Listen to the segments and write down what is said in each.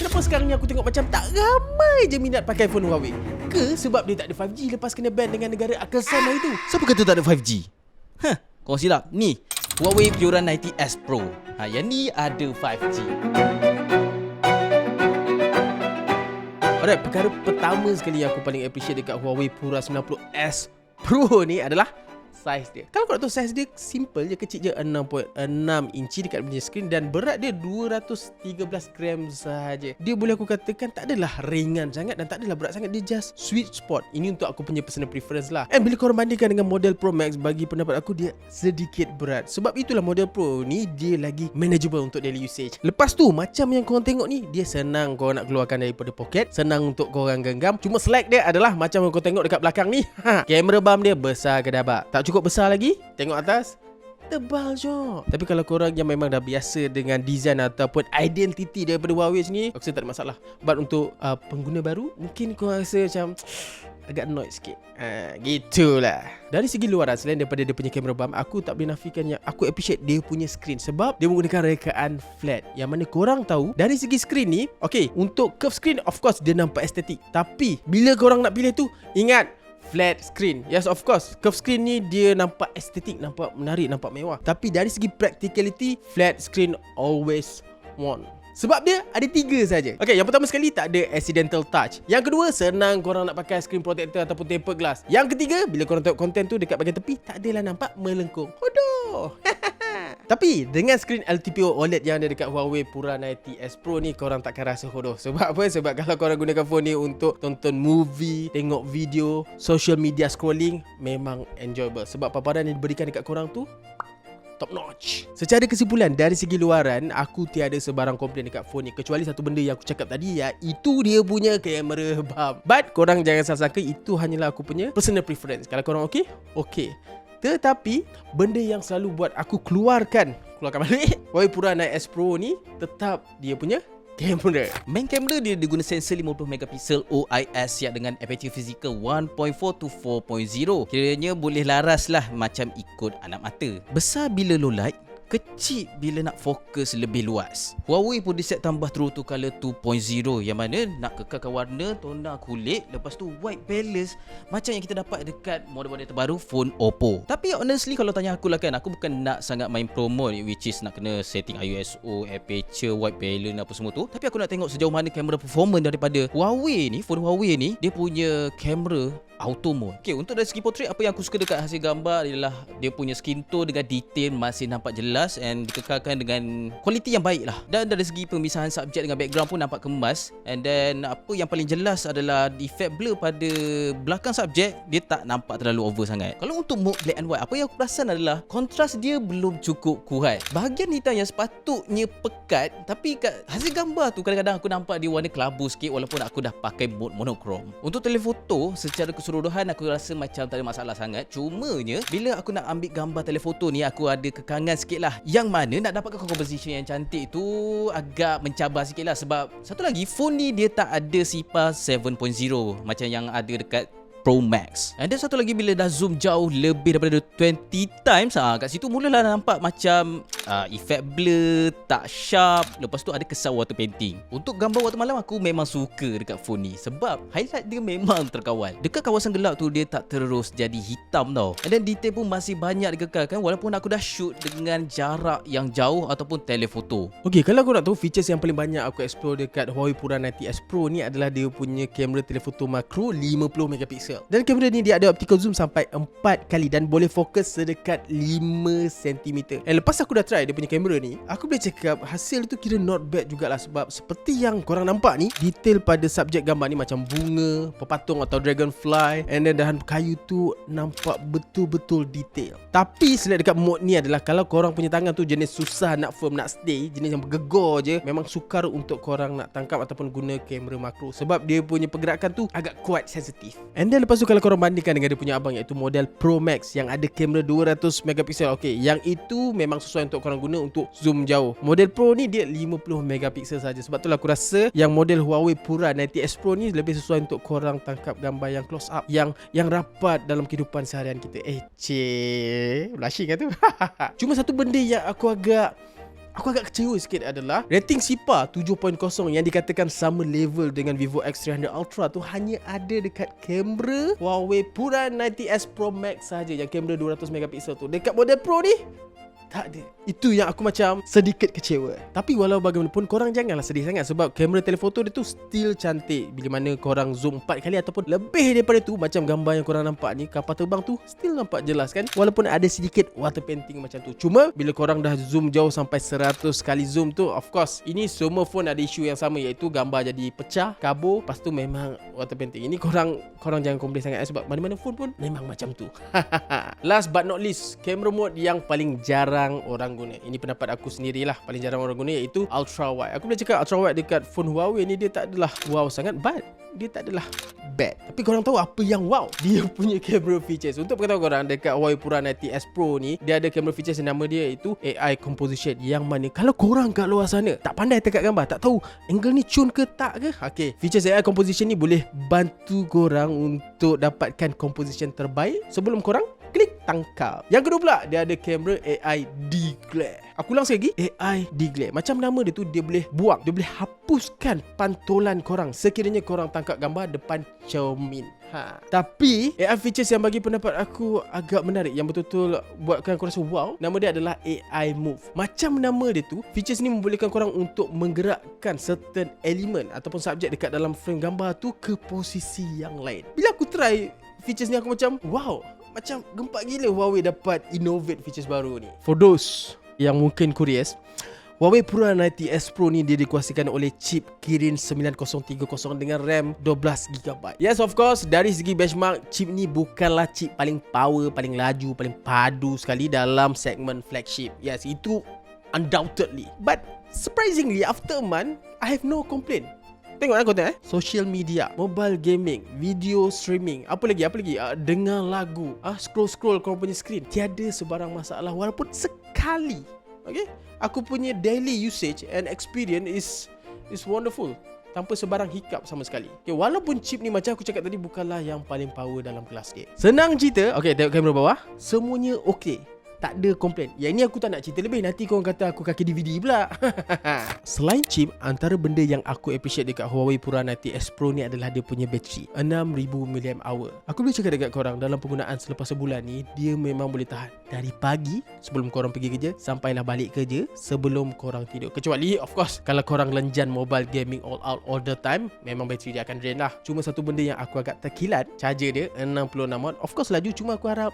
Kenapa sekarang ni aku tengok macam tak ramai je minat pakai phone Huawei? Ke sebab dia tak ada 5G lepas kena ban dengan negara Akasan hari tu? Siapa kata tak ada 5G? Kau silap. Ni Huawei Pura 90S Pro. Yang ni ada 5G. Alright, perkara pertama sekali yang aku paling appreciate dekat Huawei Pura 90S Pro ni adalah saiz dia. Kalau kau nak tahu saiz dia simple je, kecil je, 6.6 inci dekat punya skrin dan berat dia 213 gram sahaja. Dia boleh aku katakan tak adalah ringan sangat dan tak adalah berat sangat, dia just sweet spot. Ini untuk aku punya personal preference lah. And bila korang bandingkan dengan model Pro Max, bagi pendapat aku dia sedikit berat. Sebab itulah model Pro ni dia lagi manageable untuk daily usage. Lepas tu macam yang korang tengok ni, dia senang korang nak keluarkan daripada poket, senang untuk korang genggam. Cuma slack dia adalah macam yang korang tengok dekat belakang ni. Kamera bump dia besar ke dabak. Tak cukup besar lagi, tengok atas, tebal je. Tapi kalau korang yang memang dah biasa dengan design ataupun identity daripada Huawei ni, aku rasa tak ada masalah. But untuk pengguna baru, mungkin korang rasa macam agak annoyed sikit. Gitulah. Dari segi luaran, selain daripada dia punya kamera bump, aku tak boleh nafikan yang aku appreciate dia punya skrin. Sebab dia menggunakan rekaan flat, yang mana korang tahu dari segi skrin ni, okay, untuk curve screen of course dia nampak estetik. Tapi bila korang nak pilih tu, ingat flat screen. Yes, of course, curve screen ni dia nampak estetik, nampak menarik, nampak mewah. Tapi dari segi practicality, flat screen always won. Sebab dia ada 3 saja. Okay, yang pertama sekali tak ada accidental touch. Yang kedua, senang korang nak pakai screen protector ataupun tempered glass. Yang ketiga, bila korang tengok konten tu dekat bahagian tepi, tak adalah nampak melengkung. Hodoh. Tapi dengan skrin LTPO OLED yang ada dekat Huawei Pura 90S Pro ni, korang takkan rasa hodoh. Sebab apa? Sebab kalau korang gunakan phone ni untuk tonton movie, tengok video, social media scrolling, memang enjoyable. Sebab paparan yang diberikan dekat korang tu top notch. Secara kesimpulan, dari segi luaran, aku tiada sebarang komplain dekat phone ni, kecuali satu benda yang aku cakap tadi, iaitu dia punya kamera bump. But korang jangan salah sangka, itu hanyalah aku punya personal preference. Kalau korang okey, okey. Tetapi benda yang selalu buat aku keluarkan balik Huawei Pura 90S Pro ni tetap dia punya kamera. Main kamera dia guna sensor 50 megapiksel OIS yang dengan aperture fizikal 1.4 to 4.0. Kiranya boleh laras lah macam ikut anak mata. Besar bila low light, kecil bila nak fokus lebih luas. Huawei pun di set tambah True to Color 2.0 yang mana nak kekalkan warna, tona kulit, lepas tu white balance macam yang kita dapat dekat model-model terbaru phone Oppo. Tapi honestly kalau tanya aku lah kan, aku bukan nak sangat main promo which is nak kena setting ISO, aperture, white balance apa semua tu. Tapi aku nak tengok sejauh mana kamera performance daripada Huawei ni, phone Huawei ni, dia punya kamera auto mode. Okay, untuk dari segi portrait, apa yang aku suka dekat hasil gambar adalah dia punya skin tone dengan detail masih nampak jelas and dikekalkan dengan kualiti yang baik lah. Dan dari segi pemisahan subjek dengan background pun nampak kemas. And then apa yang paling jelas adalah effect blur pada belakang subjek, dia tak nampak terlalu over sangat. Kalau untuk mode black and white, apa yang aku perasan adalah kontras dia belum cukup kuat. Bahagian hitam yang sepatutnya pekat, tapi kat hasil gambar tu kadang-kadang aku nampak dia warna kelabu sikit walaupun aku dah pakai mode monochrome. Untuk telefoto, secara keseluruhan aku rasa macam tak ada masalah sangat. Cumanya bila aku nak ambil gambar telefoto ni, aku ada kekangan sikit lah. Yang mana nak dapatkan composition yang cantik tu agak mencabar sikit lah. Sebab satu lagi, phone ni dia tak ada sifar 7.0 macam yang ada dekat Pro Max. Dan satu lagi, bila dah zoom jauh lebih daripada 20 times, kat situ mulalah nampak macam efek blur, tak sharp. Lepas tu ada kesan water painting. Untuk gambar waktu malam, aku memang suka dekat phone ni sebab highlight dia memang terkawal. Dekat kawasan gelap tu dia tak terus jadi hitam tau. Dan detail pun masih banyak dikekalkan walaupun aku dah shoot dengan jarak yang jauh ataupun telefoto. Okay, kalau aku nak tahu features yang paling banyak aku explore dekat Huawei Pura 90S Pro ni adalah dia punya kamera telefoto makro 50 megapiksel. Dan kamera ni dia ada optical zoom sampai 4 kali dan boleh fokus sedekat 5 cm. Dan lepas aku dah try dia punya kamera ni, aku boleh cakap hasil tu kira not bad jugalah. Sebab seperti yang korang nampak ni, detail pada subjek gambar ni macam bunga, pepatung atau dragonfly, and then dahan kayu tu nampak betul-betul detail. Tapi select dekat mode ni adalah kalau korang punya tangan tu jenis susah nak firm, nak stay, jenis yang bergegor je, memang sukar untuk korang nak tangkap ataupun guna kamera makro sebab dia punya pergerakan tu agak kuat, sensitif. And then lepas tu kalau korang bandingkan dengan dia punya abang iaitu model Pro Max yang ada kamera 200 megapiksel, okay, yang itu memang sesuai untuk korang guna untuk zoom jauh. Model Pro ni dia 50 megapiksel saja. Sebab itulah aku rasa yang model Huawei Pura 90S Pro ni lebih sesuai untuk korang tangkap gambar yang close up, yang rapat dalam kehidupan seharian kita. Blushing kan tu. Cuma satu benda yang aku agak aku agak kecewa sikit adalah rating SIPA 7.0 yang dikatakan sama level dengan Vivo X300 Ultra tu hanya ada dekat kamera Huawei Pura 90s Pro Max saja, yang kamera 200 megapiksel tu. Dekat model Pro ni tak ada. Itu yang aku macam sedikit kecewa. Tapi walau bagaimanapun, korang janganlah sedih sangat sebab kamera telefoto dia tu still cantik. Bila mana korang zoom 4 kali ataupun lebih daripada tu, macam gambar yang korang nampak ni, kapal terbang tu still nampak jelas kan, walaupun ada sedikit water painting macam tu. Cuma bila korang dah zoom jauh sampai 100 kali zoom tu, of course ini semua phone ada isu yang sama, iaitu gambar jadi pecah, kabur, lepas tu memang water painting. Ini korang jangan komplain sangat sebab mana-mana phone pun memang macam tu. Last but not least, camera mode yang paling jarang orang guna. Ini pendapat aku sendirilah, paling jarang orang guna, iaitu ultra wide. Aku boleh cakap ultra wide dekat phone Huawei ni dia tak adalah wow sangat, but dia tak adalah bad. Tapi korang tahu apa yang wow? Dia punya camera features. Untuk pengetahuan korang, dekat Huawei Pura 90s Pro ni, dia ada camera features yang nama dia iaitu AI Composition, yang mana kalau korang kat luar sana tak pandai tekak gambar, tak tahu angle ni cun ke tak ke, okay, features AI Composition ni boleh bantu korang untuk dapatkan composition terbaik sebelum korang klik tangkap. Yang kedua pula, dia ada kamera AI Deglare. Aku ulang sekali lagi, AI Deglare. Macam nama dia tu, dia boleh buang, dia boleh hapuskan pantulan korang sekiranya korang tangkap gambar depan cermin. Tapi AI features yang bagi pendapat aku agak menarik, yang betul-betul buatkan aku rasa wow, nama dia adalah AI Move. Macam nama dia tu, features ni membolehkan korang untuk menggerakkan certain element ataupun subjek dekat dalam frame gambar tu ke posisi yang lain. Bila aku try features ni, aku macam wow, macam gempak gila Huawei dapat innovate features baru ni. For those yang mungkin curious, Huawei Pura 90s Pro ni dia dikuasikan oleh chip Kirin 9030 dengan RAM 12GB. Yes, of course, dari segi benchmark, chip ni bukanlah chip paling power, paling laju, paling padu sekali dalam segmen flagship. Yes, itu undoubtedly. But surprisingly, after a month, I have no complaint. Tengok konten social media, mobile gaming, video streaming, apa lagi dengar lagu, scroll korang punya screen, tiada sebarang masalah walaupun sekali. Okay, aku punya daily usage and experience is wonderful, tanpa sebarang hiccup sama sekali. Okay, walaupun chip ni macam aku cakap tadi bukanlah yang paling power dalam kelas dia. Senang cerita, okay, tengok kamera bawah, semuanya okay, tak ada komplain. Yang ini aku tak nak cerita lebih, nanti korang kata aku kaki DVD pula. Selain chip, antara benda yang aku appreciate dekat Huawei Pura 90s Pro ni adalah dia punya bateri 6000 mAh. Aku boleh cakap dekat korang, dalam penggunaan selepas sebulan ni, dia memang boleh tahan dari pagi sebelum korang pergi kerja sampailah balik kerja sebelum korang tidur. Kecuali of course kalau korang lenjan mobile gaming all out all the time, memang bateri dia akan drain lah. Cuma satu benda yang aku agak terkilat, charger dia 66 watt. Of course laju, cuma aku harap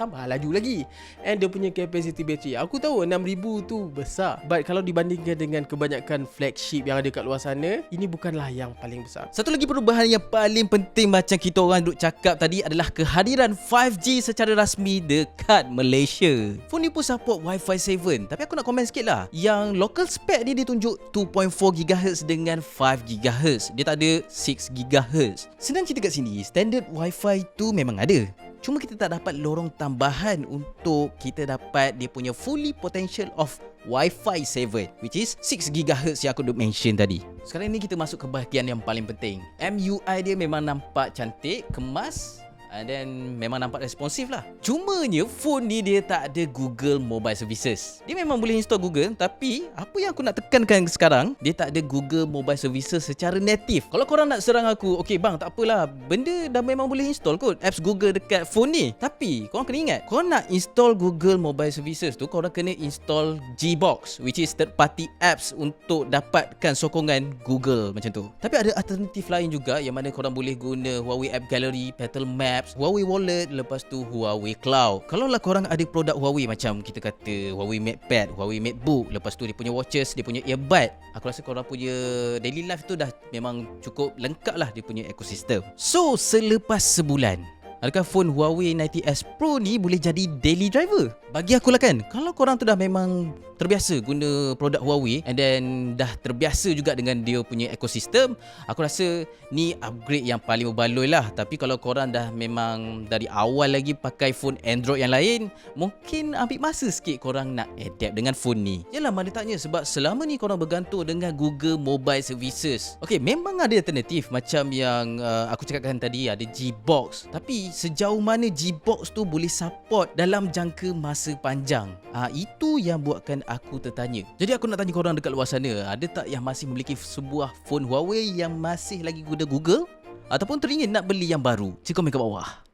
tambah laju lagi. And dia punya capacity battery, aku tahu 6000 tu besar, but kalau dibandingkan dengan kebanyakan flagship yang ada kat luar sana, ini bukanlah yang paling besar. Satu lagi perubahan yang paling penting macam kita orang duk cakap tadi adalah kehadiran 5G secara rasmi dekat Malaysia. Phone ni pun support Wi-Fi 7, tapi aku nak komen sikit lah, yang local spec ni dia tunjuk 2.4 GHz dengan 5 GHz. Dia tak ada 6 GHz. Senang cerita kat sini, standard Wi-Fi tu memang ada, cuma kita tak dapat lorong tambahan untuk kita dapat dia punya fully potential of Wi-Fi 7, which is 6 GHz yang aku dah mention tadi. Sekarang ni kita masuk ke bahagian yang paling penting. MUI dia memang nampak cantik, kemas, dan memang nampak responsif lah. Cumanya phone ni dia tak ada Google Mobile Services. Dia memang boleh install Google, tapi apa yang aku nak tekankan sekarang, dia tak ada Google Mobile Services secara native. Kalau korang nak serang aku, okay bang, tak apalah, benda dah memang boleh install kot apps Google dekat phone ni. Tapi korang kena ingat, korang nak install Google Mobile Services tu, korang kena install Gbox, which is third party apps untuk dapatkan sokongan Google macam tu. Tapi ada alternatif lain juga, yang mana korang boleh guna Huawei App Gallery, Petal Maps, Huawei Wallet, lepas tu Huawei Cloud. Kalau lah korang ada produk Huawei, macam kita kata Huawei MatePad, Huawei MateBook, lepas tu dia punya watches, dia punya earbud, aku rasa korang punya daily life tu dah memang cukup lengkap lah dia punya ekosistem. So selepas sebulan, adakah phone Huawei 90s Pro ni boleh jadi daily driver? Bagi aku lah kan, kalau korang tu dah memang terbiasa guna produk Huawei and then dah terbiasa juga dengan dia punya ekosistem, aku rasa ni upgrade yang paling berbaloi lah. Tapi kalau korang dah memang dari awal lagi pakai phone Android yang lain, mungkin ambil masa sikit korang nak adapt dengan phone ni. Yalah, mana tanya, sebab selama ni korang bergantung dengan Google Mobile Services. Okay, memang ada alternatif macam yang aku cakapkan tadi, ada Gbox. Tapi sejauh mana Gbox tu boleh support dalam jangka masa panjang, itu yang buatkan aku tertanya. Jadi aku nak tanya korang dekat luar sana, ada tak yang masih memiliki sebuah phone Huawei yang masih lagi guna Google? Ataupun teringin nak beli yang baru? Cik komen kat bawah.